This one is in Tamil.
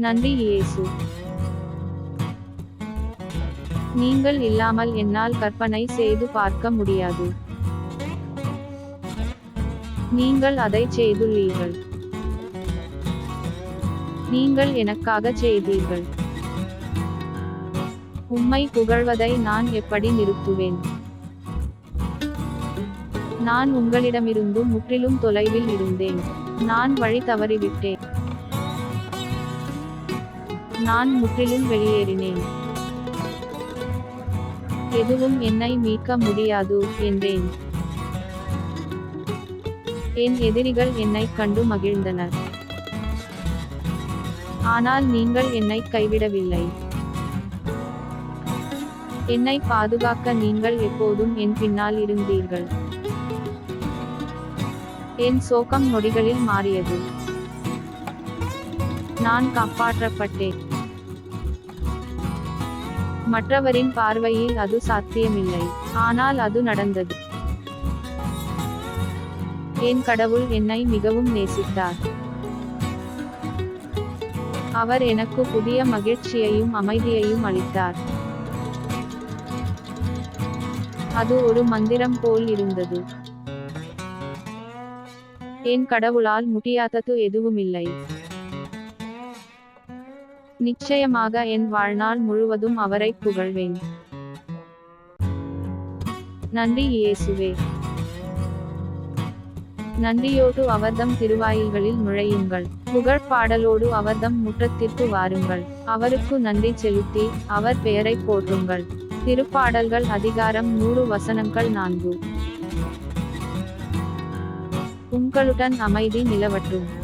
நன்றி இயேசு. நீங்கள் இல்லாமல் என்னால் கற்பனை செய்து பார்க்க முடியாது. நீங்கள் அதைச் செய்துள்ளீர்கள். நீங்கள் எனக்காகச் செய்தீர்கள். உம்மை புகழ்வதை நான் எப்படி நிறுத்துவேன்? நான் உங்களிடமிருந்து முற்றிலும் தொலைவில் இருந்தேன். நான் வழி தவறிவிட்டேன். நான் முற்றிலும் வெளியேறினேன். எதுவும் என்னை மீட்க முடியாது என்றேன். என் எதிரிகள் என்னைக் கண்டு மகிழ்ந்தனர். ஆனால் நீங்கள் என்னைக் கைவிடவில்லை. என்னை பாதுகாக்க நீங்கள் எப்போதும் என் பின்னால் இருந்தீர்கள். என் சோகம் நொடிகளில் மாறியது. நான் காப்பாற்றப்பட்டேன். மற்றவரின் பார்வையில் அது சாத்தியமில்லை. ஆனால் அது நடந்தது. என் கடவுள் என்னை மிகவும் நேசித்தார். அவர் எனக்கு புதிய மகிழ்ச்சியையும் அமைதியையும் அளித்தார். அது ஒரு மந்திரம் போல் இருந்தது. என் கடவுளால் முடியாதது எதுவுமில்லை. நிச்சயமாக என் வாழ்நாள் முழுவதும் அவரை புகழ்வேன். நன்றி இயேசுவே. நன்றியோடு அவர்தம் திருவாயில்களில் நுழையுங்கள். புகழ்பாடலோடு அவர்தம் முற்றத்திற்கு வாருங்கள். அவருக்கு நன்றி செலுத்தி அவர் பெயரை போற்றுங்கள். திருப்பாடல்கள் அதிகாரம் 100 வசனங்கள் 4. உங்களுடன் அமைதி நிலவட்டும்.